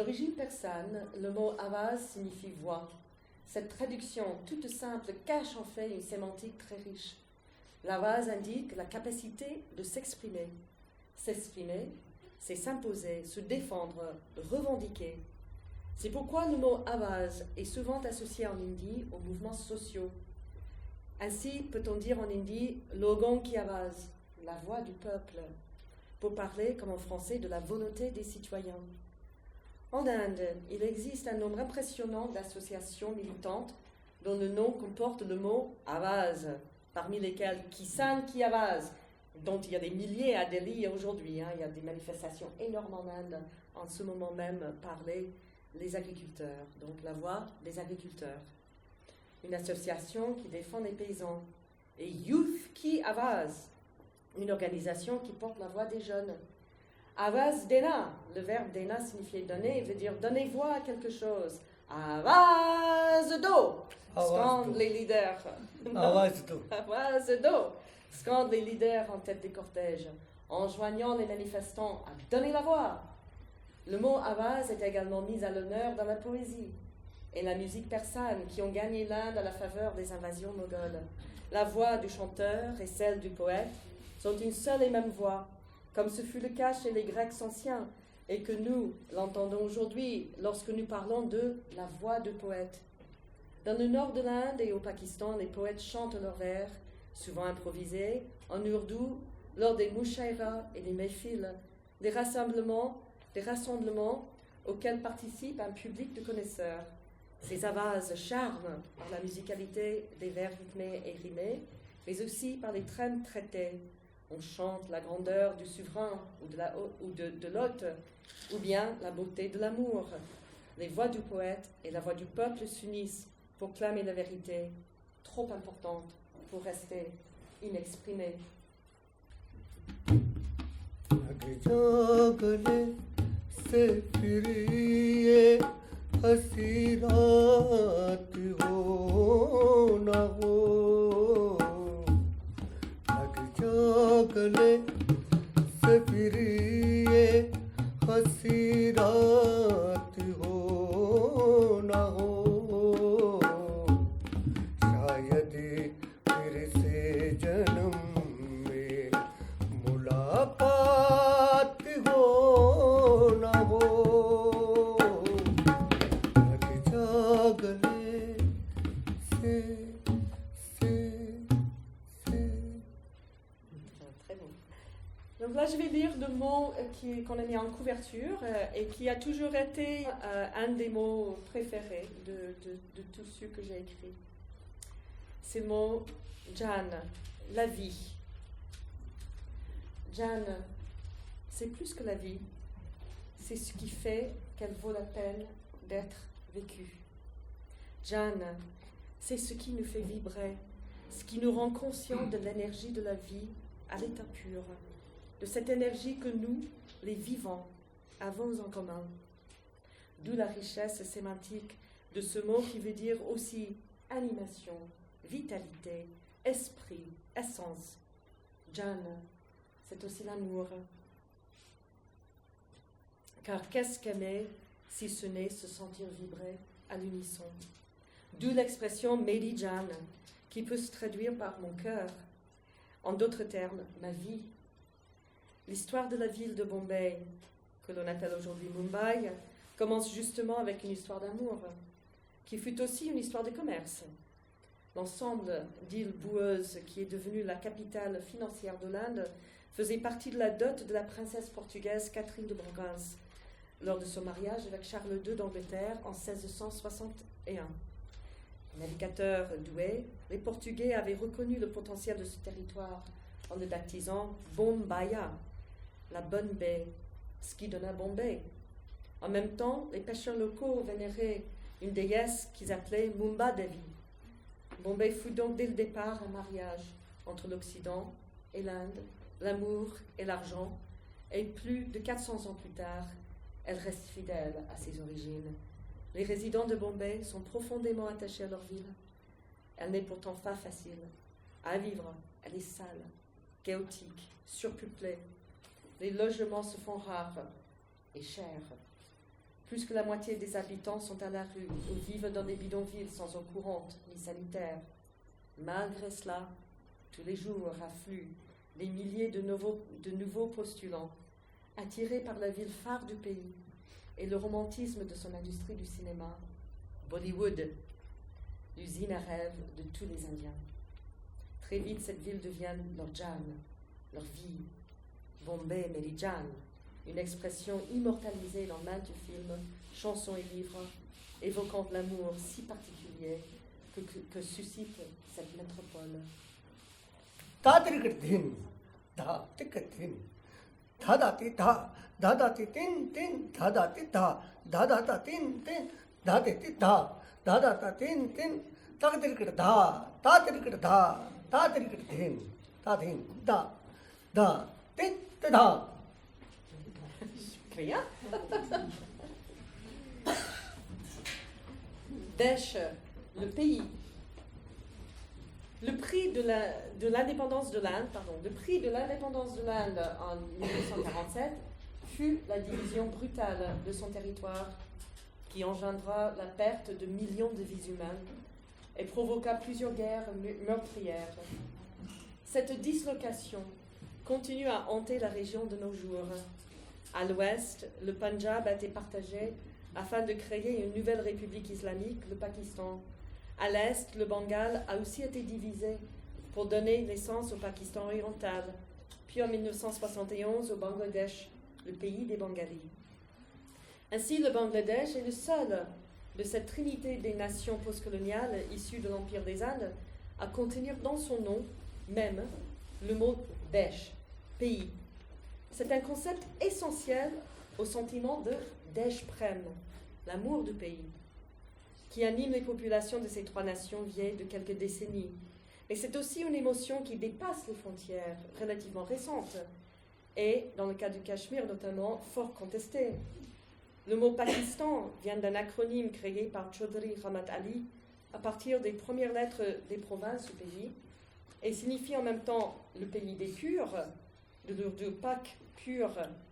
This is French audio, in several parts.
D'origine persane, le mot avaz signifie voix. Cette traduction toute simple cache en fait une sémantique très riche. L'avaz indique la capacité de s'exprimer. S'exprimer, c'est s'imposer, se défendre, revendiquer. C'est pourquoi le mot avaz est souvent associé en hindi aux mouvements sociaux. Ainsi peut-on dire en hindi « logon ki avaz », la voix du peuple, pour parler, comme en français, de la volonté des citoyens. En Inde, il existe un nombre impressionnant d'associations militantes dont le nom comporte le mot « avaz », parmi lesquelles « Kisan ki avaz », dont il y a des milliers à Delhi aujourd'hui. Il y a des manifestations énormes en Inde, en ce moment même, par les agriculteurs, donc la voix des agriculteurs. Une association qui défend les paysans. Et Youth Ki Avaz, une organisation qui porte la voix des jeunes. Avaz Dena, le verbe Dena signifiait donner, veut dire donner voix à quelque chose. Avaz Do, scandent les leaders. Avaz Do. Avaz Do, scandent les leaders en tête des cortèges, enjoignant les manifestants à donner la voix. Le mot Avaz est également mis à l'honneur dans la poésie et la musique persane qui ont gagné l'Inde à la faveur des invasions mogholes. La voix du chanteur et celle du poète sont une seule et même voix, comme ce fut le cas chez les Grecs anciens, et que nous l'entendons aujourd'hui lorsque nous parlons de la voix de poète. Dans le nord de l'Inde et au Pakistan, les poètes chantent leurs vers, souvent improvisés, en ourdou, lors des mushaïras et des mehfils, des rassemblements auxquels participe un public de connaisseurs. Ces avaz charment par la musicalité des vers rythmés et rimés, mais aussi par les thèmes traités. On chante la grandeur du souverain ou de l'hôte, ou bien la beauté de l'amour. Les voix du poète et la voix du peuple s'unissent pour clamer la vérité, trop importante pour rester inexprimée. से फिर ये हंसी रात हो न हो लग जा गले से फिर ये हंसी रात हो न हो शायद फिर से जन्म में मुलाकात हो Donc là, je vais lire le mot qu'on a mis en couverture et qui a toujours été un des mots préférés de tous ceux que j'ai écrits. C'est le mot Jan, la vie. Jan, c'est plus que la vie. C'est ce qui fait qu'elle vaut la peine d'être vécue. Jan, c'est ce qui nous fait vibrer, ce qui nous rend conscients de l'énergie de la vie à l'état pur, de cette énergie que nous, les vivants, avons en commun. D'où la richesse sémantique de ce mot qui veut dire aussi animation, vitalité, esprit, essence. Jan, c'est aussi l'amour. Car qu'est-ce qu'aimer si ce n'est se sentir vibrer à l'unisson? D'où l'expression Meri Jan, qui peut se traduire par mon cœur. En d'autres termes, ma vie. L'histoire de la ville de Bombay, que l'on appelle aujourd'hui Mumbai, commence justement avec une histoire d'amour, qui fut aussi une histoire de commerce. L'ensemble d'îles boueuses qui est devenue la capitale financière de l'Inde faisait partie de la dot de la princesse portugaise Catherine de Bragança, lors de son mariage avec Charles II d'Angleterre en 1661. Navigateur doué, les Portugais avaient reconnu le potentiel de ce territoire en le baptisant Bombaya, la bonne baie, ce qui donna Bombay. En même temps, les pêcheurs locaux vénéraient une déesse qu'ils appelaient Mumba Devi. Bombay fut donc dès le départ un mariage entre l'Occident et l'Inde, l'amour et l'argent, et plus de 400 ans plus tard, elle reste fidèle à ses origines. Les résidents de Bombay sont profondément attachés à leur ville. Elle n'est pourtant pas facile à vivre. Elle est sale, chaotique, surpeuplée. Les logements se font rares et chers. Plus que la moitié des habitants sont à la rue ou vivent dans des bidonvilles sans eau courante ni sanitaire. Malgré cela, tous les jours affluent des milliers de nouveaux postulants, attirés par la ville phare du pays et le romantisme de son industrie du cinéma, Bollywood, l'usine à rêve de tous les Indiens. Très vite, cette ville devient leur Jan, leur vie. Bombay Meri Jan, une expression immortalisée dans maintes films, chansons et livres, évoquant l'amour si particulier que suscite cette métropole. Tatrikathin, da tikathin, dadati da, dadati tin tin, dadati da, dadata tin tin, dadati da, dadata tin tin, tatrikatha, tatrikatha, tatrikathin, tathin, da, tin, da. Rien. Desh, le pays. Le prix de l'indépendance de l'Inde, en 1947 fut la division brutale de son territoire qui engendra la perte de millions de vies humaines et provoqua plusieurs guerres meurtrières. Cette dislocation continue à hanter la région de nos jours. À l'ouest, le Punjab a été partagé afin de créer une nouvelle république islamique, le Pakistan. À l'est, le Bengale a aussi été divisé pour donner naissance au Pakistan oriental, puis en 1971 au Bangladesh, le pays des Bengalis. Ainsi, le Bangladesh est le seul de cette trinité des nations postcoloniales issues de l'Empire des Indes à contenir dans son nom même le mot Desh, pays. C'est un concept essentiel au sentiment de Desh Prem, l'amour du pays, qui anime les populations de ces trois nations vieilles de quelques décennies. Mais c'est aussi une émotion qui dépasse les frontières relativement récentes et, dans le cas du Cachemire notamment, fort contestée. Le mot Pakistan vient d'un acronyme créé par Chaudhry Rahmat Ali à partir des premières lettres des provinces du pays et signifie en même temps le pays des purs, de l'ourdou Pak, pur,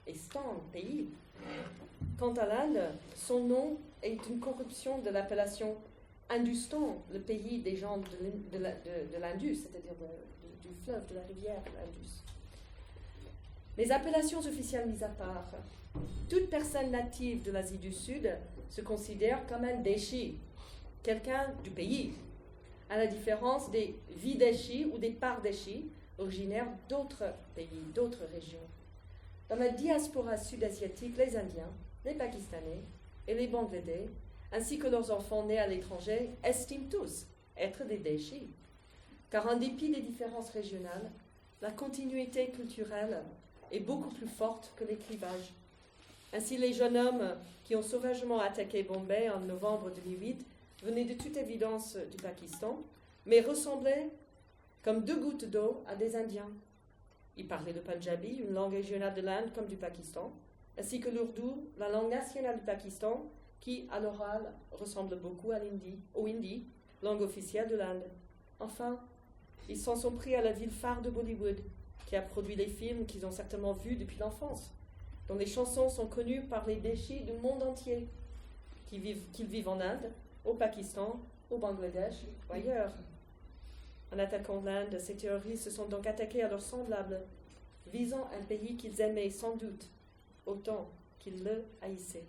et Stan, pays. Quant à l'Inde, son nom est une corruption de l'appellation Hindustan, le pays des gens de l'Indus, c'est-à-dire du fleuve, de la rivière Indus. Les appellations officielles mises à part, toute personne native de l'Asie du Sud se considère comme un Deshi, quelqu'un du pays, à la différence des Videshi ou des Pardeshi, originaires d'autres pays, d'autres régions. Dans la diaspora sud-asiatique, les Indiens, les Pakistanais et les Bangladais, ainsi que leurs enfants nés à l'étranger, estiment tous être des Deshi. Car en dépit des différences régionales, la continuité culturelle est beaucoup plus forte que les clivages. Ainsi, les jeunes hommes qui ont sauvagement attaqué Bombay en novembre 2008 venaient de toute évidence du Pakistan, mais ressemblaient comme deux gouttes d'eau à des Indiens. Ils parlaient le Punjabi, une langue régionale de l'Inde comme du Pakistan, ainsi que l'ourdou, la langue nationale du Pakistan, qui, à l'oral, ressemble beaucoup au hindi, langue officielle de l'Inde. Enfin, ils s'en sont pris à la ville phare de Bollywood, qui a produit les films qu'ils ont certainement vus depuis l'enfance, dont les chansons sont connues par les déchis du monde entier, qu'ils vivent en Inde, au Pakistan, au Bangladesh ou ailleurs. En attaquant l'Inde, ces terroristes se sont donc attaqués à leurs semblables, visant un pays qu'ils aimaient sans doute autant qu'ils le haïssaient.